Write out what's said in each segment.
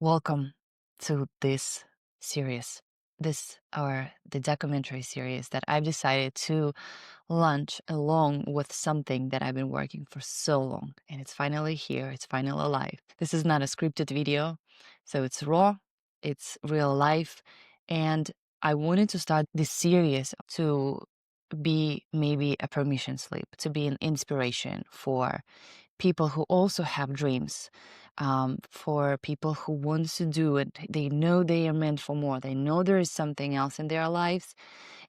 Welcome to this series, the documentary series that I've decided to launch along with something that I've been working for so long, and it's finally here. It's finally alive. This is not a scripted video, so it's raw, it's real life, and I wanted to start this series to be maybe a permission slip, to be an inspiration for people who also have dreams, for people who want to do it. They know they are meant for more. They know there is something else in their lives.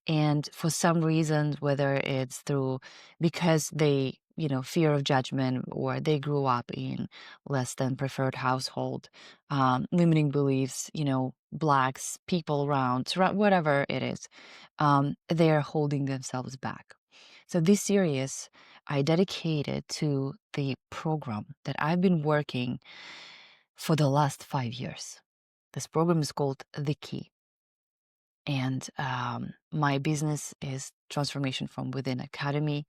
And for some reason, whether it's through because they, fear of judgment, or they grew up in less than preferred household, limiting beliefs, blacks, people around, whatever it is, they are holding themselves back. So this series I dedicated to the program that I've been working for the last 5 years. This program is called The Key. And my business is Transformation from Within Academy.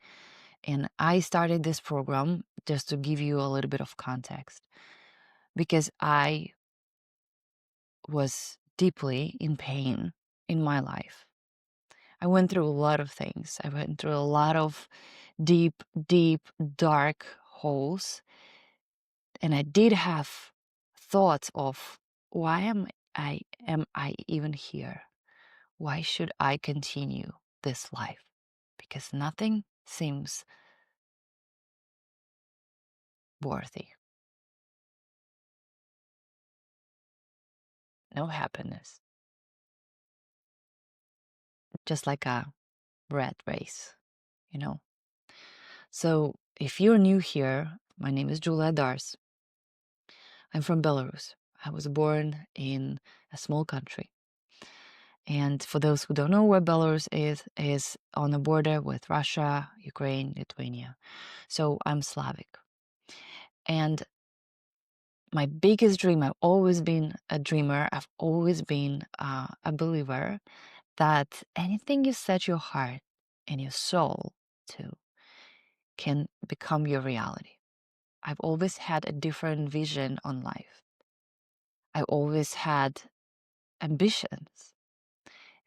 And I started this program just to give you a little bit of context, because I was deeply in pain in my life. I went through a lot of things. I went through a lot of deep, dark holes. And I did have thoughts of, why am I even here? Why should I continue this life? Because nothing seems worthy. No happiness. Just like a rat race, you know? So if you're new here, my name is Julia Dars. I'm from Belarus. I was born in a small country. And for those who don't know where Belarus is on the border with Russia, Ukraine, Lithuania. So I'm Slavic. And my biggest dream, I've always been a dreamer. I've always been a believer that anything you set your heart and your soul to can become your reality. I've always had a different vision on life. I've always had ambitions.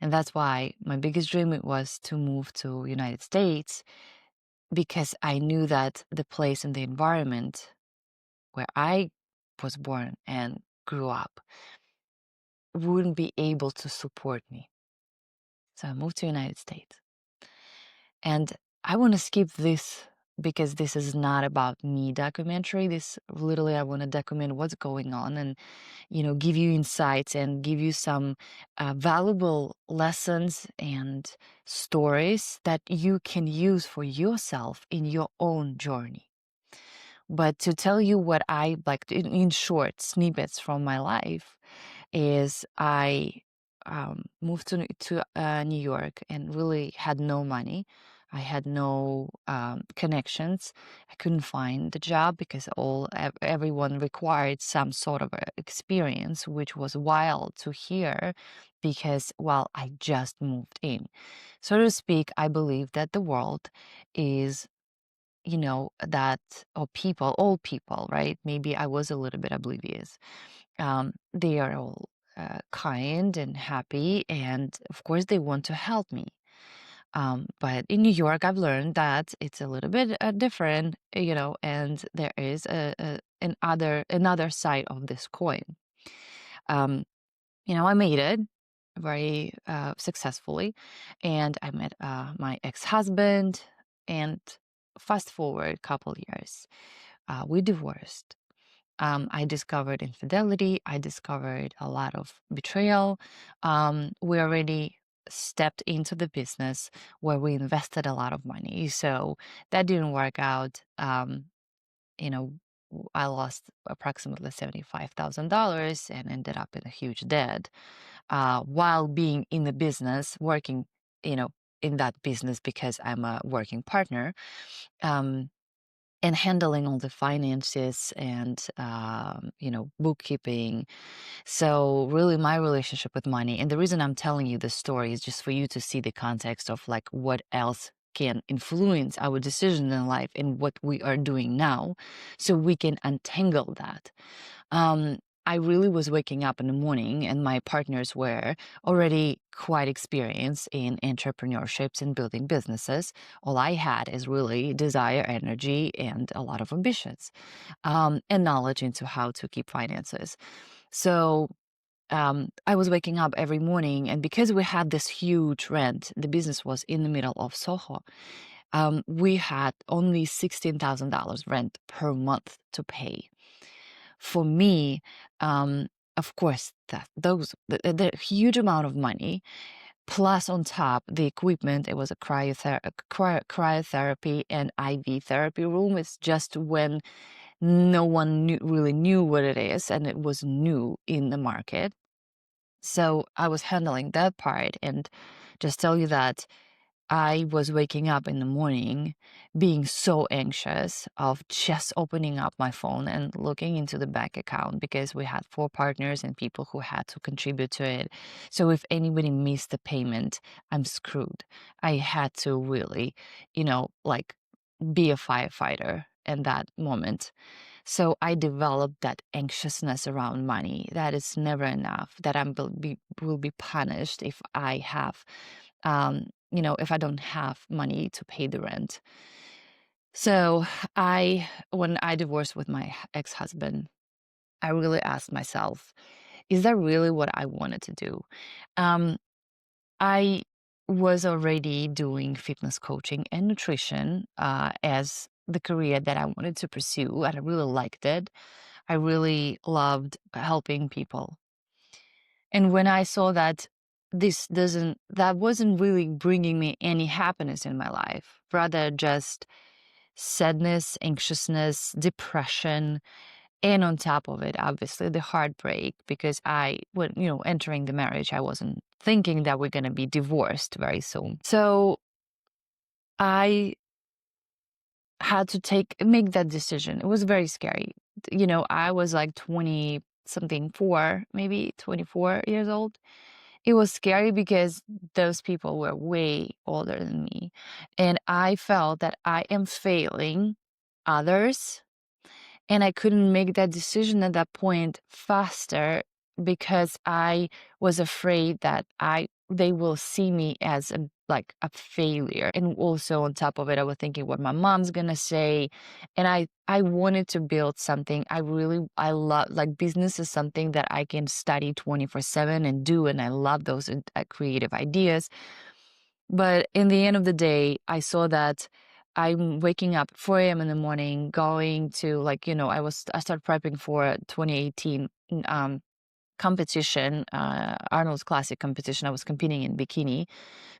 And that's why my biggest dream was to move to United States, because I knew that the place and the environment where I was born and grew up wouldn't be able to support me. So I moved to United States. And I want to skip this because this is not about me documentary. This literally, I want to document what's going on and, give you insights and give you some valuable lessons and stories that you can use for yourself in your own journey. But to tell you what I like in short snippets from my life is I moved to New York and really had no money. I had no connections. I couldn't find the job because everyone required some sort of experience, which was wild to hear because, well, I just moved in. So to speak, I believe that the world is, that, or people, all people, right? Maybe I was a little bit oblivious. They are all kind and happy, and of course they want to help me. But in New York, I've learned that it's a little bit different, and there is another side of this coin. I made it very successfully, and I met my ex-husband, and fast forward a couple years, we divorced. I discovered infidelity. I discovered a lot of betrayal. We already stepped into the business where we invested a lot of money. So that didn't work out. You know, I lost approximately $75,000 and ended up in a huge debt while being in the business, working, in that business because I'm a working partner. And handling all the finances and, bookkeeping. So really my relationship with money, and the reason I'm telling you this story is just for you to see the context of like what else can influence our decisions in life and what we are doing now so we can untangle that. I really was waking up in the morning, and my partners were already quite experienced in entrepreneurships and building businesses. All I had is really desire, energy, and a lot of ambitions, and knowledge into how to keep finances. So I was waking up every morning, and because we had this huge rent, the business was in the middle of Soho. We had only $16,000 rent per month to pay. For me, of course, the huge amount of money, plus on top the equipment. It was a cryotherapy and IV therapy room. It's just when no one really knew what it is, and it was new in the market. So I was handling that part, and just tell you that I was waking up in the morning being so anxious of just opening up my phone and looking into the bank account, because we had 4 partners and people who had to contribute to it. So if anybody missed the payment, I'm screwed. I had to really, like, be a firefighter in that moment. So I developed that anxiousness around money, that is never enough, that will be punished if I have, if I don't have money to pay the rent. So when I divorced with my ex-husband, I really asked myself, is that really what I wanted to do? Um, I was already doing fitness coaching and nutrition as the career that I wanted to pursue, and I really liked it. I really loved helping people. And when I saw that that wasn't really bringing me any happiness in my life, rather just sadness, anxiousness, depression, and on top of it, obviously, the heartbreak, because when entering the marriage, I wasn't thinking that we're going to be divorced very soon. So I had to make that decision. It was very scary. I was like 20 something, 24 years old. It was scary because those people were way older than me. And I felt that I am failing others, and I couldn't make that decision at that point faster because I was afraid that they will see me as a failure. And also on top of it, I was thinking what my mom's gonna say. And I wanted to build something. I love, like, business is something that I can study 24/7 and do, and I love those creative ideas. But in the end of the day, I saw that I'm waking up at 4 a.m. in the morning, going to, I started prepping for 2018 competition, Arnold's Classic competition. I was competing in bikini.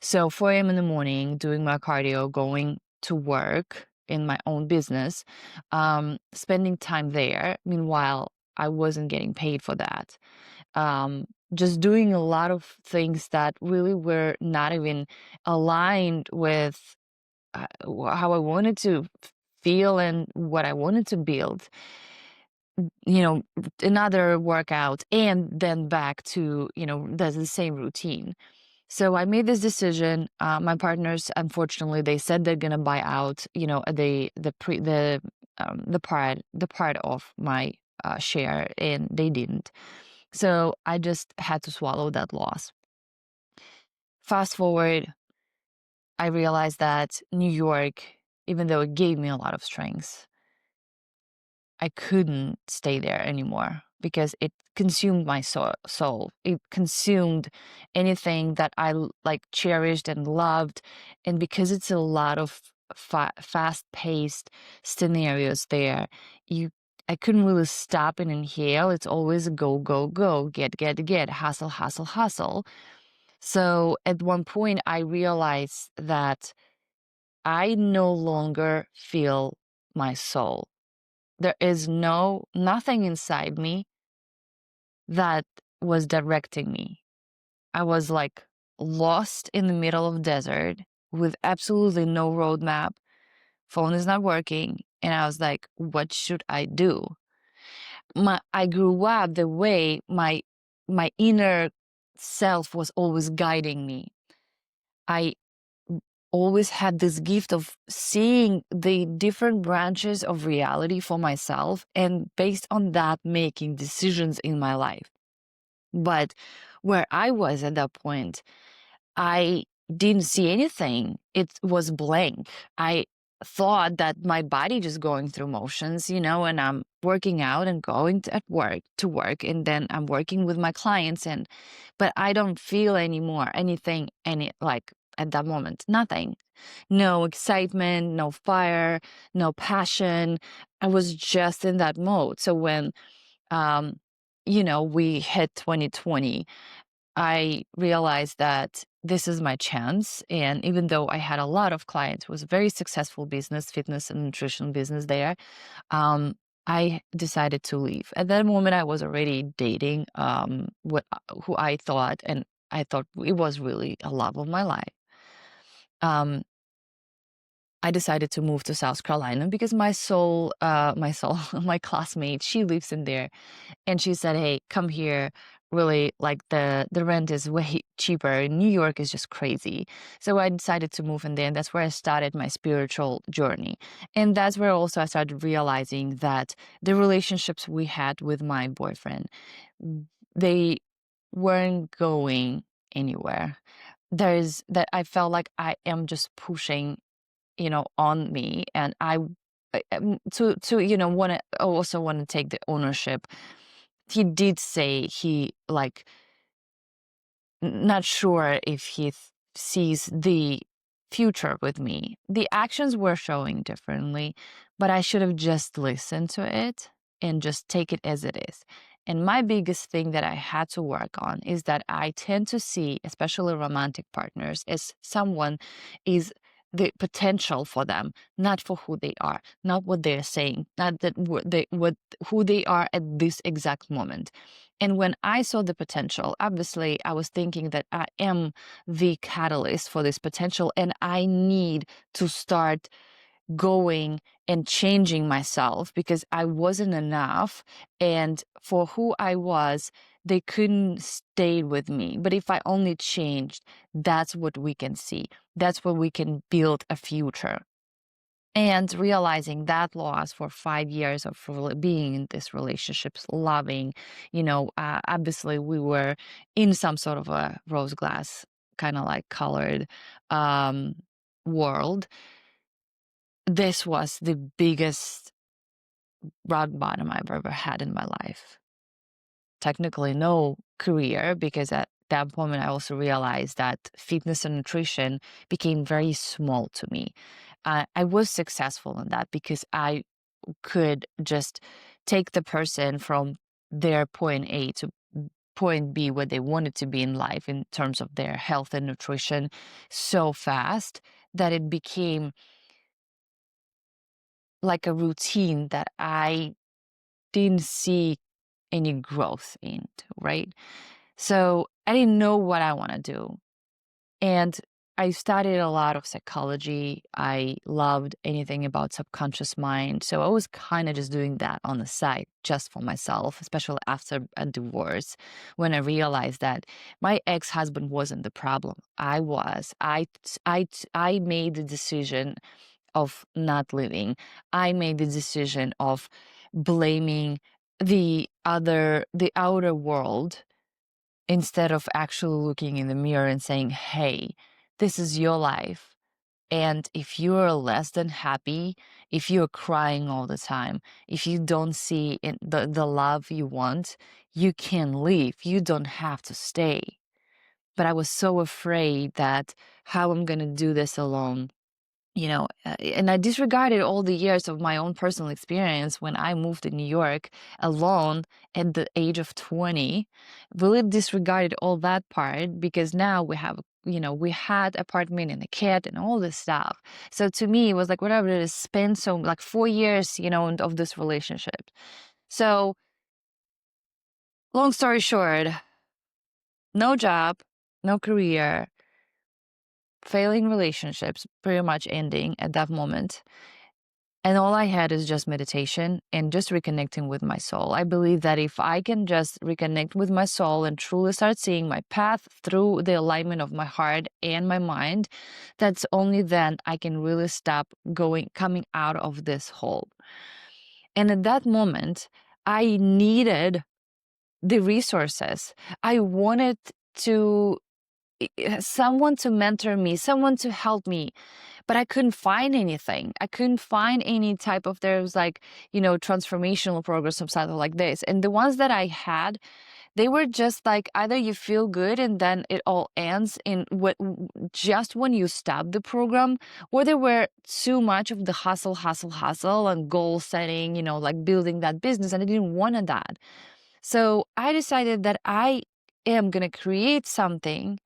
So 4 a.m. in the morning, doing my cardio, going to work in my own business, spending time there. Meanwhile, I wasn't getting paid for that. Just doing a lot of things that really were not even aligned with how I wanted to feel and what I wanted to build. Another workout, and then back to, the same routine. So I made this decision. My partners, unfortunately, they said they're gonna buy out, the part of my share, and they didn't. So I just had to swallow that loss. Fast forward, I realized that New York, even though it gave me a lot of strengths, I couldn't stay there anymore because it consumed my soul. It consumed anything that I cherished and loved. And because it's a lot of fast-paced scenarios there, I couldn't really stop and inhale. It's always go, go, go, get, hustle, hustle, hustle. So at one point, I realized that I no longer feel my soul. There is nothing inside me that was directing me. I was lost in the middle of desert with absolutely no roadmap. Phone is not working. And I was like, what should I do? I grew up the way my inner self was always guiding me. I always had this gift of seeing the different branches of reality for myself, and based on that, making decisions in my life. But where I was at that point, I didn't see anything. It was blank. I thought that my body just going through motions, and I'm working out and going to work, and then I'm working with my clients, but I don't feel anymore anything, like at that moment, nothing. No excitement, no fire, no passion. I was just in that mode. So when um, we hit 2020, I realized that this is my chance. And even though I had a lot of clients, it was a very successful business, fitness and nutrition business there, um, I decided to leave. At that moment, I was already dating who I thought, and I thought it was really a love of my life. Um, I decided to move to South Carolina because my classmate, she lives in there. And she said, "Hey, come here. Really, like the rent is way cheaper. New York is just crazy." So I decided to move in there, and that's where I started my spiritual journey. And that's where also I started realizing that the relationships we had with my boyfriend, they weren't going anywhere. There's that I felt like I am just pushing, on me, and to want to also want to take the ownership. He did say he, like, not sure if he sees the future with me. The actions were showing differently, but I should have just listened to it and just take it as it is. And my biggest thing that I had to work on is that I tend to see, especially romantic partners, as someone is the potential for them, not for who they are, not what they're saying, not that who they are at this exact moment. And when I saw the potential, obviously I was thinking that I am the catalyst for this potential, and I need to start going and changing myself because I wasn't enough. And for who I was, they couldn't stay with me. But if I only changed, that's what we can see. That's where we can build a future. And realizing that loss for 5 years of being in this relationships, loving, obviously we were in some sort of a rose glass, kind of like colored um, world. This was the biggest rock bottom I've ever had in my life. Technically, no career, because at that moment I also realized that fitness and nutrition became very small to me. I was successful in that because I could just take the person from their point A to point B, where they wanted to be in life in terms of their health and nutrition, so fast that it became like a routine that I didn't see any growth in, right? So I didn't know what I want to do. And I studied a lot of psychology. I loved anything about subconscious mind. So I was kind of just doing that on the side just for myself, especially after a divorce, when I realized that my ex-husband wasn't the problem. I was. I made the decision of not living. I made the decision of blaming the outer world, instead of actually looking in the mirror and saying, "Hey, this is your life. And if you're less than happy, if you're crying all the time, if you don't see the love you want, you can leave. You don't have to stay." But I was so afraid that how I'm going to do this alone. And I disregarded all the years of my own personal experience when I moved to New York alone at the age of 20. Really disregarded all that part because now we had apartment and a kid and all this stuff. So to me, it was like, whatever it is, spend so like 4 years, of this relationship. So long story short, no job, no career, failing relationships, pretty much ending at that moment. And all I had is just meditation and just reconnecting with my soul. I believe that if I can just reconnect with my soul and truly start seeing my path through the alignment of my heart and my mind, that's only then I can really stop coming out of this hole. And at that moment, I needed the resources. I wanted to someone to mentor me, someone to help me, but I couldn't find anything. I couldn't find any type of, there was like, transformational programs or something like this. And the ones that I had, they were just like either you feel good and then it all ends in just when you stop the program, or they were too much of the hustle and goal setting, like building that business, and I didn't want that. So I decided that I am going to create something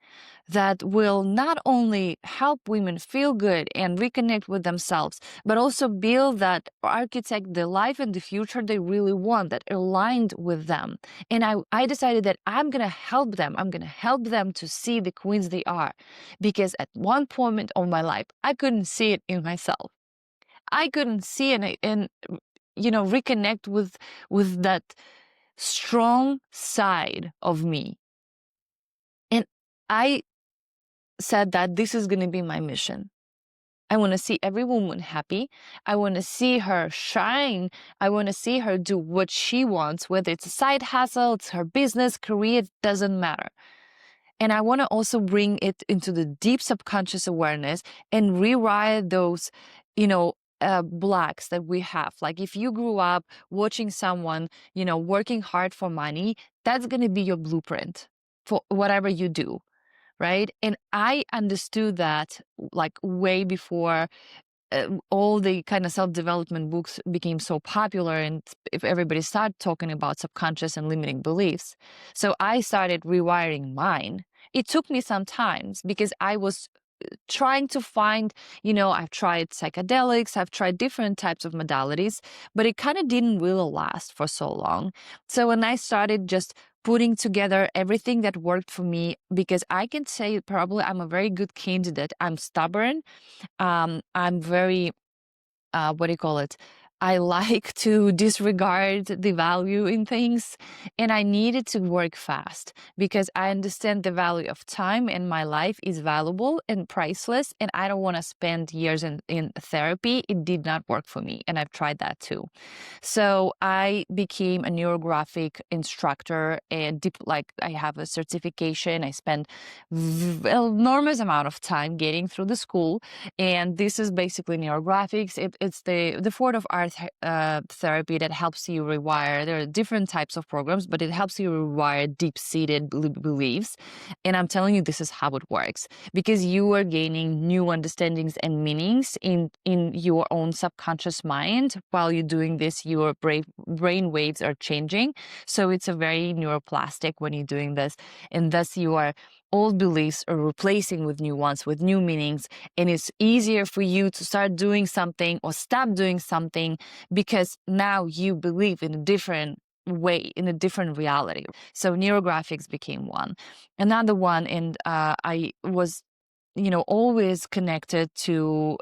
that will not only help women feel good and reconnect with themselves, but also build that, architect the life and the future they really want, that aligned with them. And I decided that I'm going to help them. I'm going to help them to see the queens they are. Because at one point of my life, I couldn't see it in myself. I couldn't see it and reconnect with that strong side of me. And I said that this is going to be my mission. I want to see every woman happy. I want to see her shine. I want to see her do what she wants, whether it's a side hustle, it's her business, career, it doesn't matter. And I want to also bring it into the deep subconscious awareness and rewire those, blocks that we have. Like if you grew up watching someone, working hard for money, that's going to be your blueprint for whatever you do. Right. And I understood that like way before all the kind of self-development books became so popular and if everybody started talking about subconscious and limiting beliefs. So I started rewiring mine. It took me some time because I was trying to find, I've tried psychedelics, I've tried different types of modalities, but it kind of didn't really last for so long. So when I started just putting together everything that worked for me, because I can say probably I'm a very good candidate. I'm stubborn. I'm very what do you call it? I like to disregard the value in things, and I needed to work fast because I understand the value of time in my life is valuable and priceless, and I don't want to spend years in therapy. It did not work for me, and I've tried that too. So I became a neurographic instructor, and I have a certification. I spent enormous amount of time getting through the school, and this is basically neurographics. It's the form of art therapy that helps you rewire. There are different types of programs, but it helps you rewire deep-seated beliefs. And I'm telling you, this is how it works because you are gaining new understandings and meanings in your own subconscious mind. While you're doing this, your brain waves are changing. So it's a very neuroplastic when you're doing this, and thus your old beliefs are replacing with new ones, with new meanings, and it's easier for you to start doing something or stop doing something because now you believe in a different way, in a different reality. So neurographics became one. Another one, and I was, always connected to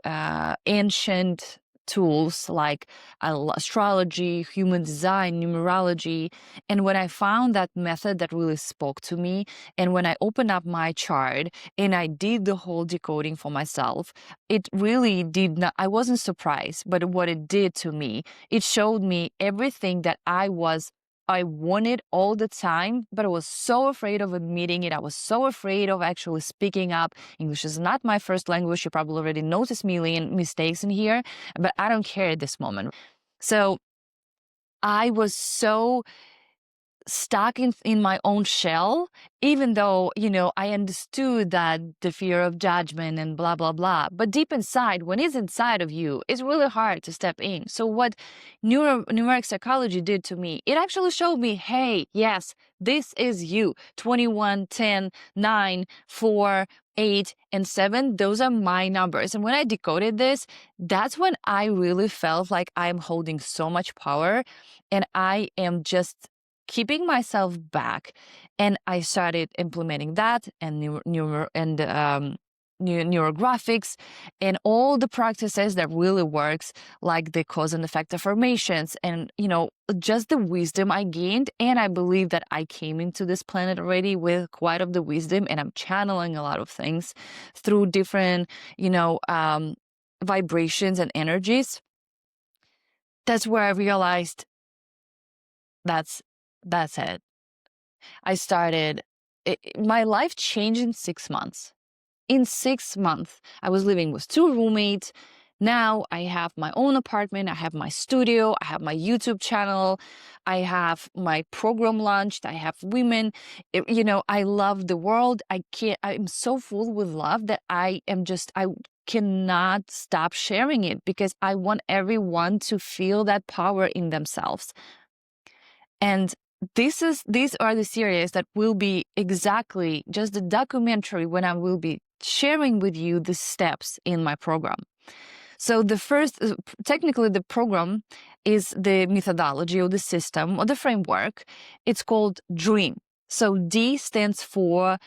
ancient tools like astrology, human design, numerology. And when I found that method that really spoke to me, and when I opened up my chart and I did the whole decoding for myself, it really did not, I wasn't surprised, but what it did to me, it showed me everything that I wanted all the time, but I was so afraid of admitting it. I was so afraid of actually speaking up. English is not my first language. You probably already noticed a million mistakes in here, but I don't care at this moment. So I was so stuck in my own shell, even though, I understood that the fear of judgment and blah, blah, blah. But deep inside, when it's inside of you, it's really hard to step in. So what numeric psychology did to me, it actually showed me, hey, yes, this is you. 21, 10, 9, 4, 8, and 7, those are my numbers. And when I decoded this, that's when I really felt like I'm holding so much power and I am just keeping myself back. And I started implementing that and Neurographics, and all the practices that really works, like the cause and effect affirmations, and just the wisdom I gained. And I believe that I came into this planet already with quite of the wisdom, and I'm channeling a lot of things through different vibrations and energies. That's where I realized that's it. I started my life changed in 6 months. In 6 months, I was living with 2 roommates. Now I have my own apartment. I have my studio. I have my YouTube channel. I have my program launched. I have women. I love the world. I'm so full with love that I cannot stop sharing it, because I want everyone to feel that power in themselves. And these are the series that will be exactly just the documentary when I will be sharing with you the steps in my program. So the first, technically the program is the methodology or the system or the framework. It's called D.R.E.A.M. So D stands for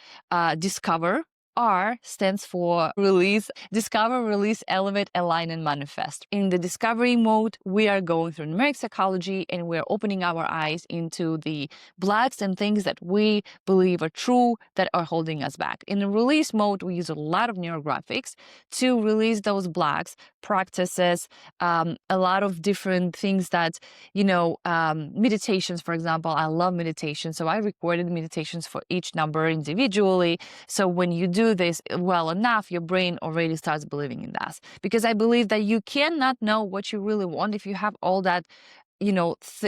discover. R stands for release, discover, release, elevate, align, and manifest. In the discovery mode, we are going through numeric psychology, and we're opening our eyes into the blocks and things that we believe are true that are holding us back. In the release mode, we use a lot of neurographics to release those blocks, practices, a lot of different things that, meditations, for example. I love meditation. So I recorded meditations for each number individually. So when you do this well enough, your brain already starts believing in that. Because I believe that you cannot know what you really want if you have all that,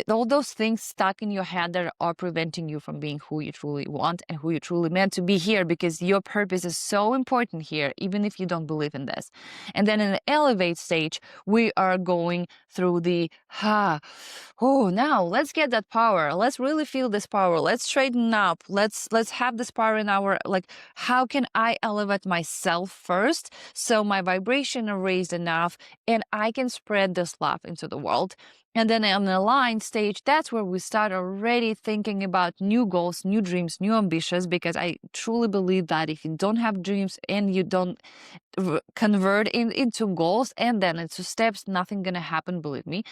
all those things stuck in your head that are preventing you from being who you truly want and who you truly meant to be here, because your purpose is so important here, even if you don't believe in this. And then in the elevate stage, we are going through the, now let's get that power. Let's really feel this power. Let's straighten up. Let's have this power in our, how can I elevate myself first so my vibration is raised enough and I can spread this love into the world. And then on the align stage, that's where we start already thinking about new goals, new dreams, new ambitions, because I truly believe that if you don't have dreams and you don't convert into goals and then into steps, nothing gonna happen, believe me.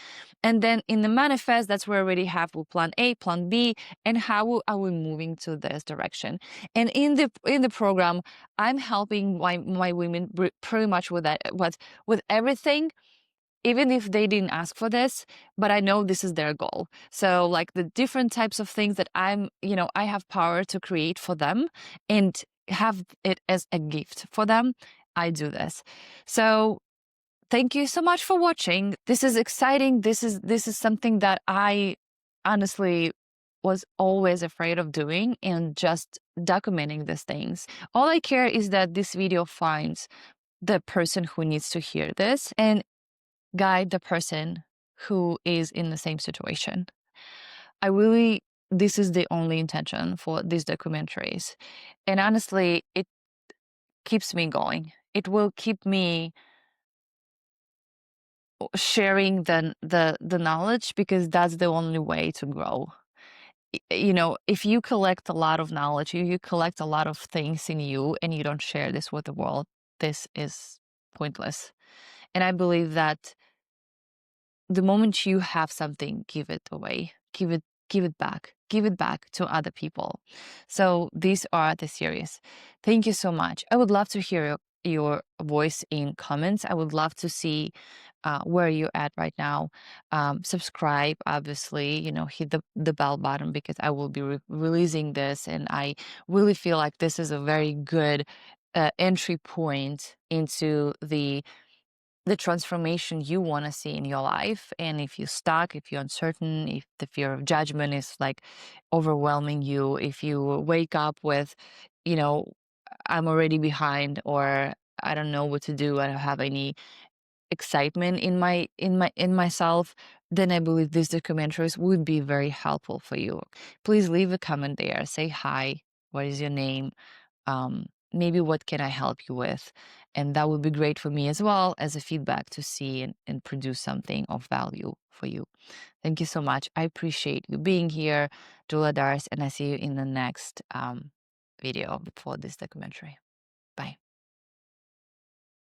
And then in the manifest, that's where I already have plan A, plan B, and how are we moving to this direction. And in the program, I'm helping my women pretty much with that, with everything, even if they didn't ask for this, but I know this is their goal. So like the different types of things that I have power to create for them and have it as a gift for them, I do this. So thank you so much for watching. This is exciting. This is something that I honestly was always afraid of doing, and just documenting these things. All I care is that this video finds the person who needs to hear this and guide the person who is in the same situation. This is the only intention for these documentaries. And honestly, it keeps me going. It will keep me sharing the knowledge, because that's the only way to grow. If you collect a lot of knowledge, you collect a lot of things in you, and you don't share this with the world, this is pointless. And I believe that the moment you have something, give it away, give it back to other people. So these are the series. Thank you so much. I would love to hear your voice in comments. I would love to see where you're at right now. Subscribe, obviously, hit the bell button, because I will be releasing this, and I really feel like this is a very good entry point into the transformation you want to see in your life. And if you're stuck, if you're uncertain, if the fear of judgment is overwhelming you, if you wake up with, I'm already behind, or I don't know what to do, I don't have any excitement in myself, then I believe these documentaries would be very helpful for you. Please leave a comment there. Say hi. What is your name? Maybe what can I help you with? And that would be great for me as well as a feedback to see and produce something of value for you. Thank you so much. I appreciate you being here, Julia, and I see you in the next video for this documentary. Bye.